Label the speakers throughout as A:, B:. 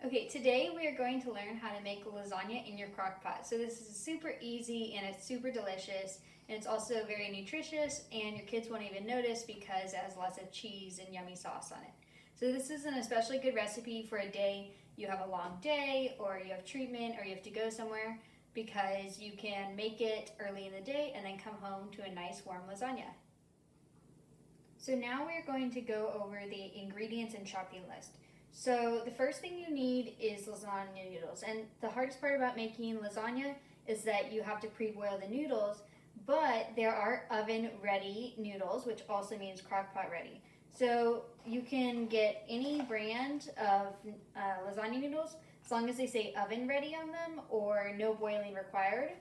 A: Okay, today we are going to learn how to make lasagna in your crock pot. So this is super easy and it's super delicious, and it's also very nutritious, and your kids won't even notice because it has lots of cheese and yummy sauce on it. So this is an especially good recipe for a day you have a long day, or you have treatment, or you have to go somewhere, because you can make it early in the day and then come home to a nice warm lasagna. So now we're going to go over the ingredients and shopping list. So the first thing you need is lasagna noodles, and the hardest part about making lasagna is that you have to pre-boil the noodles, but there are oven-ready noodles, which also means crock-pot ready. So you can get any brand of lasagna noodles as long as they say oven-ready on them or no boiling required.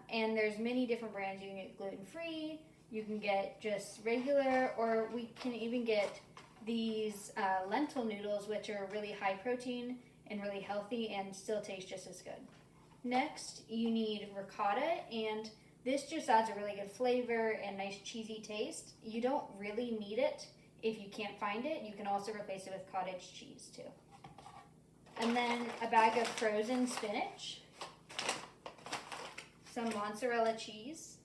A: And there's many different brands. You can get gluten-free, you can get just regular, or we can even get these lentil noodles, which are really high protein and really healthy and still taste just as good. Next, you need ricotta, and this just adds a really good flavor and nice cheesy taste. You don't really need it if you can't find it. You can also replace it with cottage cheese too. And then a bag of frozen spinach, some mozzarella cheese,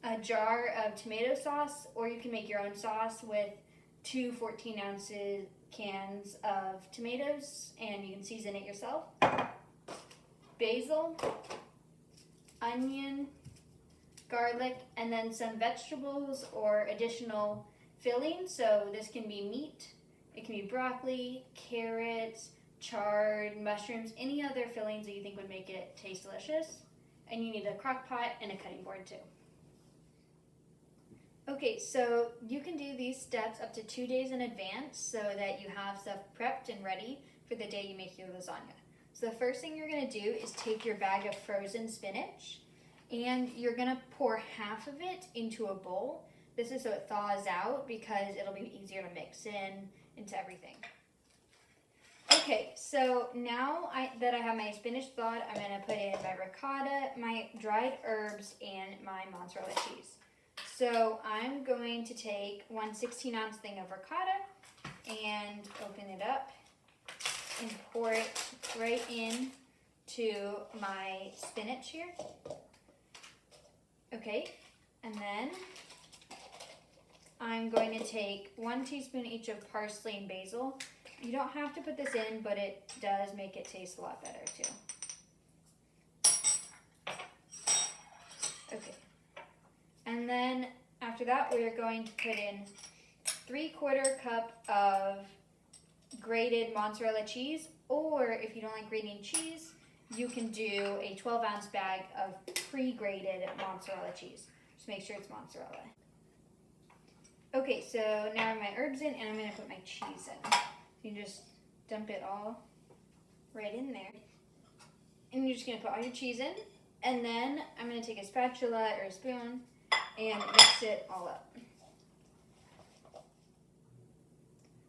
A: a jar of tomato sauce, or you can make your own sauce with 2 14-ounce cans of tomatoes, and you can season it yourself. Basil, onion, garlic, and then some vegetables or additional fillings. So this can be meat, it can be broccoli, carrots, chard, mushrooms, any other fillings that you think would make it taste delicious. And you need a crock pot and a cutting board too. Okay, so you can do these steps up to 2 days in advance so that you have stuff prepped and ready for the day you make your lasagna. So the first thing you're going to do is take your bag of frozen spinach, and you're going to pour half of it into a bowl. This is so it thaws out, because it'll be easier to mix into everything. Okay, so now that I have my spinach thawed, I'm going to put in my ricotta, my dried herbs, and my mozzarella cheese. So I'm going to take 1 16-ounce thing of ricotta and open it up and pour it right in to my spinach here. Okay, and then I'm going to take 1 teaspoon each of parsley and basil. You don't have to put this in, but it does make it taste a lot better too. Okay. And then after that, we're going to put in 3/4 cup of grated mozzarella cheese, or if you don't like grating cheese, you can do a 12-ounce bag of pre-grated mozzarella cheese. Just make sure it's mozzarella. Okay, so now I have my herbs in, and I'm going to put my cheese in. You just dump it all right in there. And you're just going to put all your cheese in, and then I'm going to take a spatula or a spoon and mix it all up.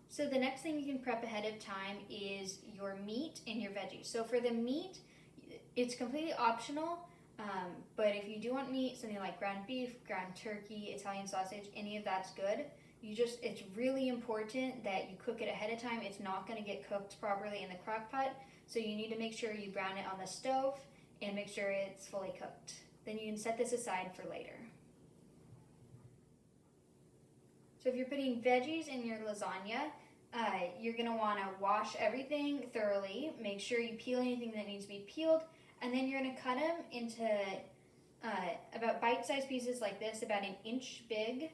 A: So the next thing you can prep ahead of time is your meat and your veggies. So for the meat, it's completely optional, but if you do want meat, something like ground beef, ground turkey, Italian sausage, any of that's good. It's really important that you cook it ahead of time. It's not going to get cooked properly in the crock pot, so you need to make sure you brown it on the stove and make sure it's fully cooked. Then you can set this aside for later. So if you're putting veggies in your lasagna, you're going to want to wash everything thoroughly. Make sure you peel anything that needs to be peeled, and then you're going to cut them into about bite-sized pieces like this, about 1 inch big.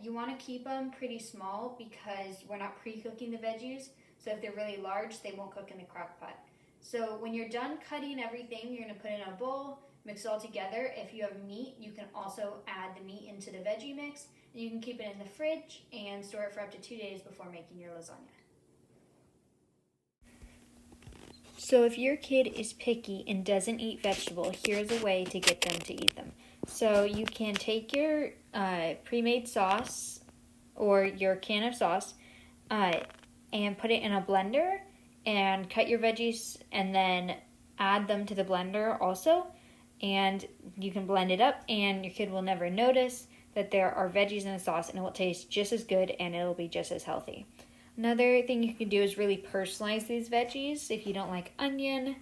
A: You want to keep them pretty small because we're not pre-cooking the veggies, so if they're really large, they won't cook in the crock pot. So when you're done cutting everything, you're going to put it in a bowl, mix it all together. If you have meat, you can also add the meat into the veggie mix. You can keep it in the fridge and store it for up to 2 days before making your lasagna. So if your kid is picky and doesn't eat vegetables, here's a way to get them to eat them. So you can take your pre-made sauce or your can of sauce and put it in a blender and cut your veggies and then add them to the blender also. And you can blend it up, and your kid will never notice that there are veggies in the sauce, and it will taste just as good and it'll be just as healthy. Another thing you can do is really personalize these veggies. If you don't like onion,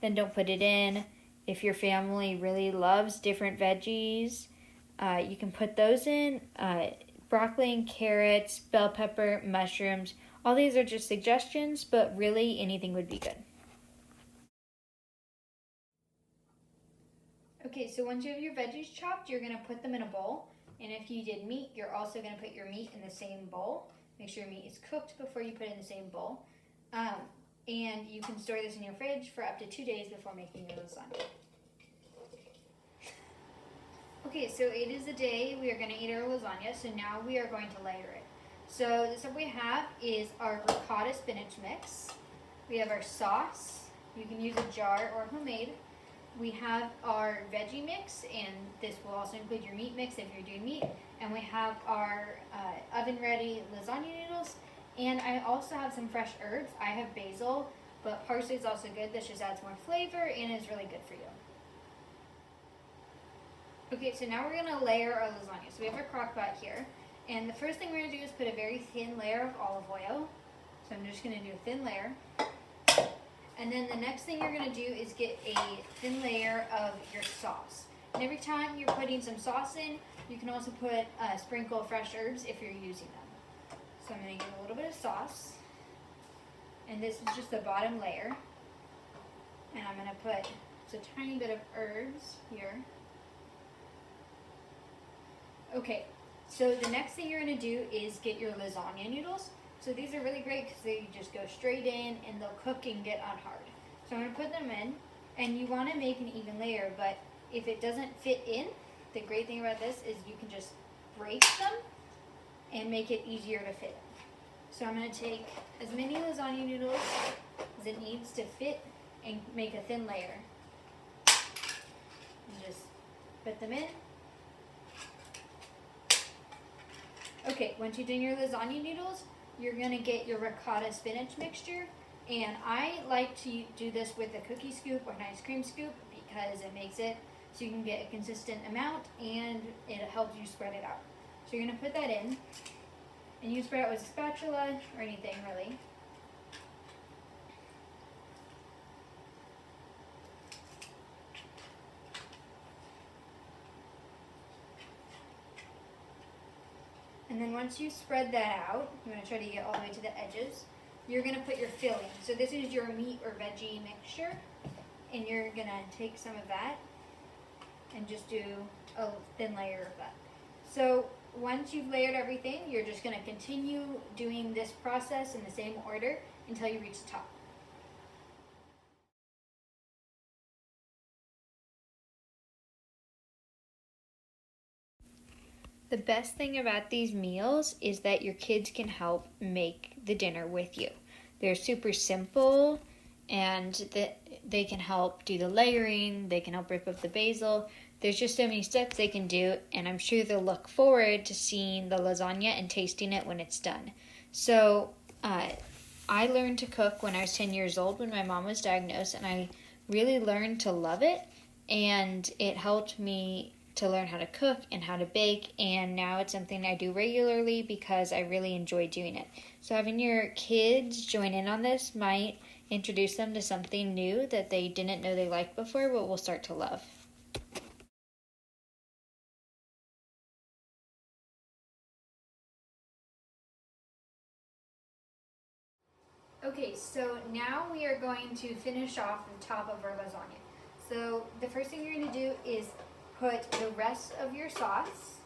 A: then don't put it in. If your family really loves different veggies, you can put those in. Broccoli and carrots, bell pepper, mushrooms. All these are just suggestions, but really anything would be good. Okay, so once you have your veggies chopped, you're going to put them in a bowl. And if you did meat, you're also going to put your meat in the same bowl. Make sure your meat is cooked before you put it in the same bowl. And you can store this in your fridge for up to 2 days before making your lasagna. Okay, so it is the day we are going to eat our lasagna, so now we are going to layer it. So the stuff we have is our ricotta spinach mix. We have our sauce. You can use a jar or homemade. We have our veggie mix, and this will also include your meat mix if you're doing meat. And we have our oven-ready lasagna noodles. And I also have some fresh herbs. I have basil, but parsley is also good. This just adds more flavor and is really good for you. Okay, so now we're going to layer our lasagna. So we have our crock pot here. And the first thing we're going to do is put a very thin layer of olive oil. So I'm just going to do a thin layer. And then the next thing you're going to do is get a thin layer of your sauce. And every time you're putting some sauce in, you can also put a sprinkle of fresh herbs if you're using them. So I'm going to get a little bit of sauce. And this is just the bottom layer. And I'm going to put just a tiny bit of herbs here. Okay, so the next thing you're going to do is get your lasagna noodles. So these are really great because they just go straight in and they'll cook and get unhard. So I'm going to put them in, and you want to make an even layer, but if it doesn't fit in, the great thing about this is you can just break them and make it easier to fit in. So I'm going to take as many lasagna noodles as it needs to fit and make a thin layer. And just put them in. Okay, once you've done your lasagna noodles, you're going to get your ricotta spinach mixture. And I like to do this with a cookie scoop or an ice cream scoop because it makes it so you can get a consistent amount and it helps you spread it out. So you're going to put that in, and you spread it with a spatula or anything really. And then once you spread that out, you want to try to get all the way to the edges, you're going to put your filling. So this is your meat or veggie mixture, and you're going to take some of that and just do a thin layer of that. So once you've layered everything, you're just going to continue doing this process in the same order until you reach the top. The best thing about these meals is that your kids can help make the dinner with you. They're super simple, and they can help do the layering, they can help rip up the basil. There's just so many steps they can do, and I'm sure they'll look forward to seeing the lasagna and tasting it when it's done. So I learned to cook when I was 10 years old when my mom was diagnosed, and I really learned to love it, and it helped me to learn how to cook and how to bake, and now it's something I do regularly because I really enjoy doing it. So having your kids join in on this might introduce them to something new that they didn't know they liked before, but will start to love. Okay, so now we are going to finish off the top of our lasagna. So the first thing you're going to do is put the rest of your sauce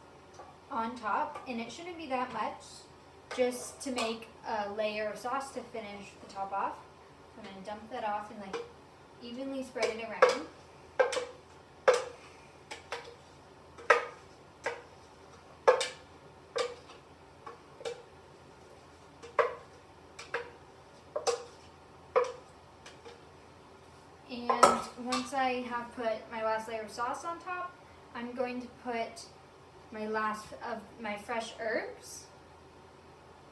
A: on top, and it shouldn't be that much, just to make a layer of sauce to finish the top off. I'm going to dump that off and like evenly spread it around. And once I have put my last layer of sauce on top, I'm going to put my last of my fresh herbs.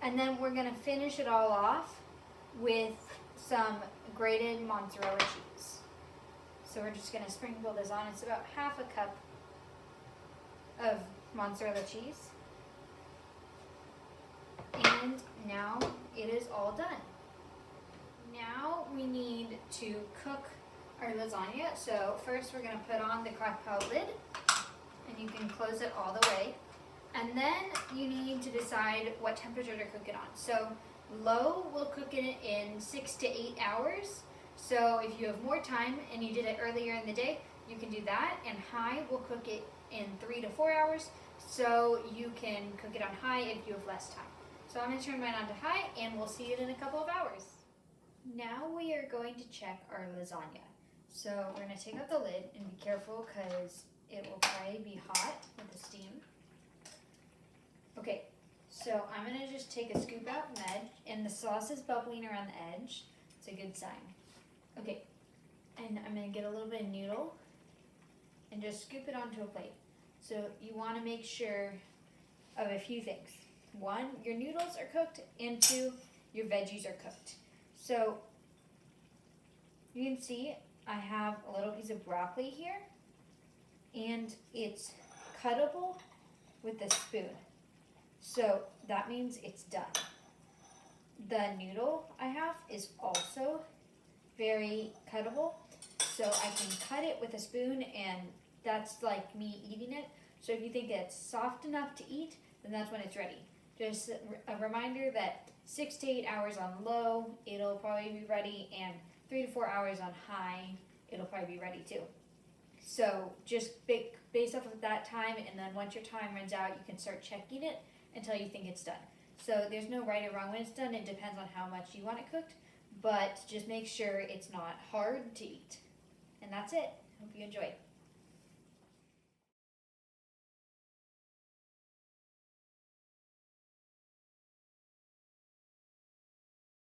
A: And then we're going to finish it all off with some grated mozzarella cheese. So we're just going to sprinkle this on. It's about half a cup of mozzarella cheese. And now it is all done. Now we need to cook our lasagna. So first we're going to put on the crock pot lid, and you can close it all the way. And then you need to decide what temperature to cook it on. So low will cook it in 6 to 8 hours. So if you have more time and you did it earlier in the day, you can do that. And high will cook it in 3 to 4 hours. So you can cook it on high if you have less time. So I'm going to turn mine on to high, and we'll see it in a couple of hours. Now we are going to check our lasagna. So we're going to take out the lid and be careful because it will probably be hot with the steam. Okay, so I'm going to just take a scoop out from the edge, and the sauce is bubbling around the edge. It's a good sign. Okay, and I'm going to get a little bit of noodle and just scoop it onto a plate. So you want to make sure of a few things. 1, your noodles are cooked, and 2, your veggies are cooked. So you can see I have a little piece of broccoli here, and it's cuttable with a spoon. So that means it's done. The noodle I have is also very cuttable, so I can cut it with a spoon, and that's like me eating it. So if you think it's soft enough to eat, then that's when it's ready. Just a reminder that 6 to 8 hours on low, it'll probably be ready, and 3 to 4 hours on high, it'll probably be ready too. So just based off of that time, and then once your time runs out, you can start checking it until you think it's done. So there's no right or wrong when it's done. It depends on how much you want it cooked, but just make sure it's not hard to eat. And that's it. Hope you enjoyed.